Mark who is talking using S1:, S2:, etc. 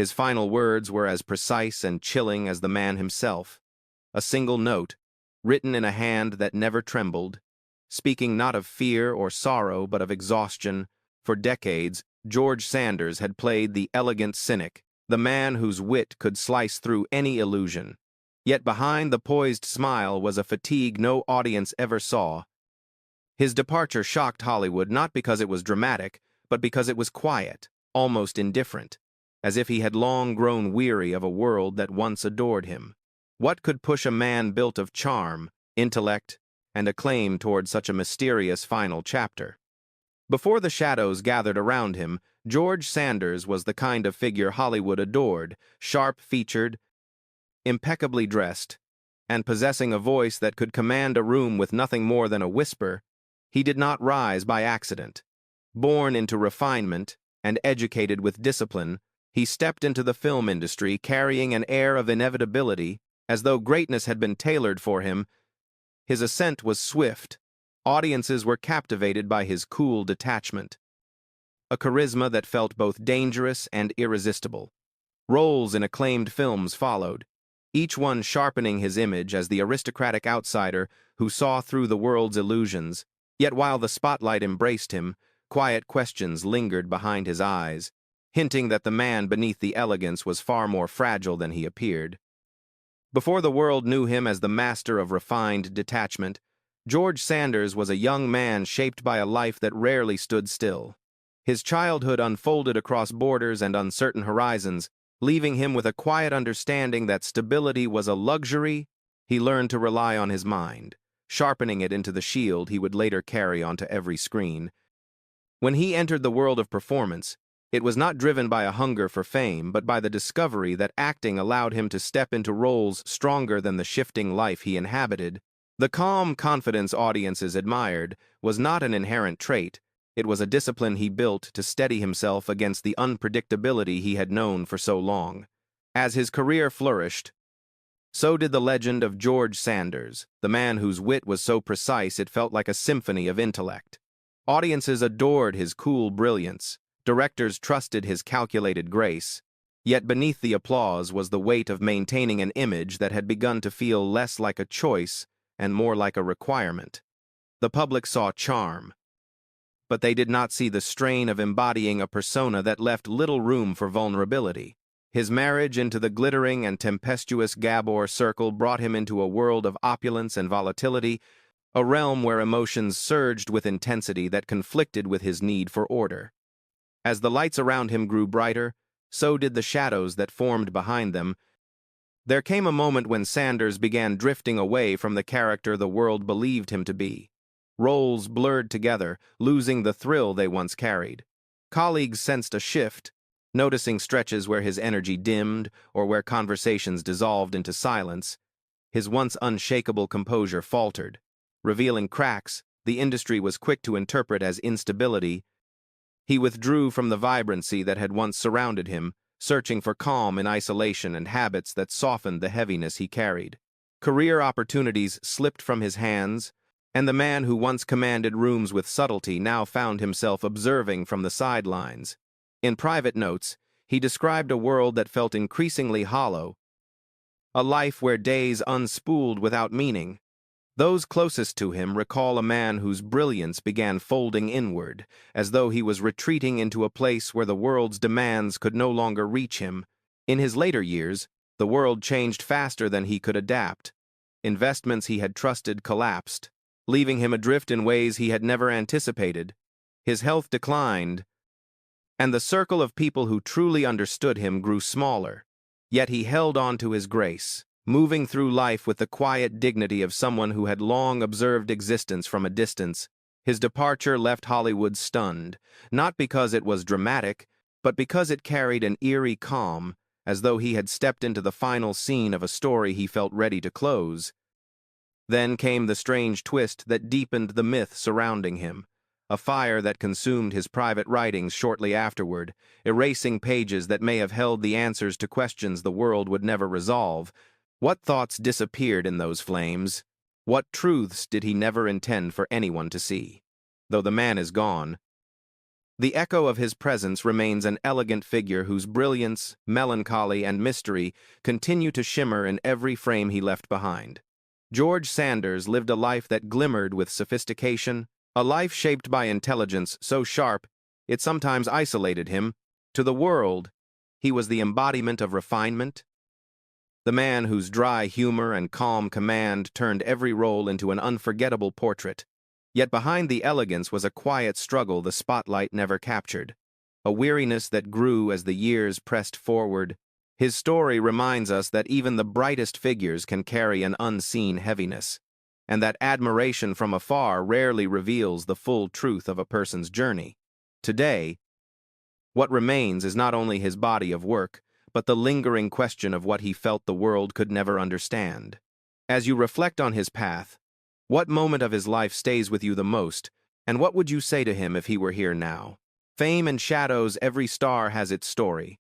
S1: His final words were as precise and chilling as the man himself. A single note, written in a hand that never trembled, speaking not of fear or sorrow but of exhaustion. For decades, George Sanders had played the elegant cynic, the man whose wit could slice through any illusion. Yet behind the poised smile was a fatigue no audience ever saw. His departure shocked Hollywood not because it was dramatic, but because it was quiet, almost indifferent, as if he had long grown weary of a world that once adored him. What could push a man built of charm, intellect, and acclaim toward such a mysterious final chapter? Before the shadows gathered around him, George Sanders was the kind of figure Hollywood adored, sharp-featured, impeccably dressed, and possessing a voice that could command a room with nothing more than a whisper. He did not rise by accident. Born into refinement and educated with discipline, he stepped into the film industry carrying an air of inevitability, as though greatness had been tailored for him. His ascent was swift. Audiences were captivated by his cool detachment, a charisma that felt both dangerous and irresistible. Roles in acclaimed films followed, each one sharpening his image as the aristocratic outsider who saw through the world's illusions. Yet while the spotlight embraced him, quiet questions lingered behind his eyes, hinting that the man beneath the elegance was far more fragile than he appeared. Before the world knew him as the master of refined detachment, George Sanders was a young man shaped by a life that rarely stood still. His childhood unfolded across borders and uncertain horizons, leaving him with a quiet understanding that stability was a luxury. He learned to rely on his mind, sharpening it into the shield he would later carry onto every screen. When he entered the world of performance, it was not driven by a hunger for fame, but by the discovery that acting allowed him to step into roles stronger than the shifting life he inhabited. The calm confidence audiences admired was not an inherent trait. It was a discipline he built to steady himself against the unpredictability he had known for so long. As his career flourished, so did the legend of George Sanders, the man whose wit was so precise it felt like a symphony of intellect. Audiences adored his cool brilliance. Directors trusted his calculated grace. Yet beneath the applause was the weight of maintaining an image that had begun to feel less like a choice and more like a requirement. The public saw charm, but they did not see the strain of embodying a persona that left little room for vulnerability. His marriage into the glittering and tempestuous Gabor circle brought him into a world of opulence and volatility, a realm where emotions surged with intensity that conflicted with his need for order. As the lights around him grew brighter, so did the shadows that formed behind them. There came a moment when Sanders began drifting away from the character the world believed him to be. Roles blurred together, losing the thrill they once carried. Colleagues sensed a shift, noticing stretches where his energy dimmed or where conversations dissolved into silence. His once unshakable composure faltered. Revealing cracks the industry was quick to interpret as instability. He withdrew from the vibrancy that had once surrounded him, searching for calm in isolation and habits that softened the heaviness he carried. Career opportunities slipped from his hands, and the man who once commanded rooms with subtlety now found himself observing from the sidelines. In private notes, he described a world that felt increasingly hollow, a life where days unspooled without meaning. Those closest to him recall a man whose brilliance began folding inward, as though he was retreating into a place where the world's demands could no longer reach him. In his later years, the world changed faster than he could adapt. Investments he had trusted collapsed, leaving him adrift in ways he had never anticipated. His health declined, and the circle of people who truly understood him grew smaller. Yet he held on to his grace, moving through life with the quiet dignity of someone who had long observed existence from a distance. His departure left Hollywood stunned, not because it was dramatic, but because it carried an eerie calm, as though he had stepped into the final scene of a story he felt ready to close. Then came the strange twist that deepened the myth surrounding him, a fire that consumed his private writings shortly afterward, erasing pages that may have held the answers to questions the world would never resolve. What thoughts disappeared in those flames? What truths did he never intend for anyone to see? Though the man is gone, The echo of his presence remains an elegant figure whose brilliance, melancholy, and mystery continue to shimmer in every frame he left behind. George Sanders lived a life that glimmered with sophistication, a life shaped by intelligence so sharp it sometimes isolated him. To the world, he was the embodiment of refinement, the man whose dry humor and calm command turned every role into an unforgettable portrait. Yet behind the elegance was a quiet struggle the spotlight never captured, a weariness that grew as the years pressed forward. His story reminds us that even the brightest figures can carry an unseen heaviness, and that admiration from afar rarely reveals the full truth of a person's journey. Today, what remains is not only his body of work, but the lingering question of what he felt the world could never understand. As you reflect on his path, what moment of his life stays with you the most, and what would you say to him if he were here now? Fame and shadows, every star has its story,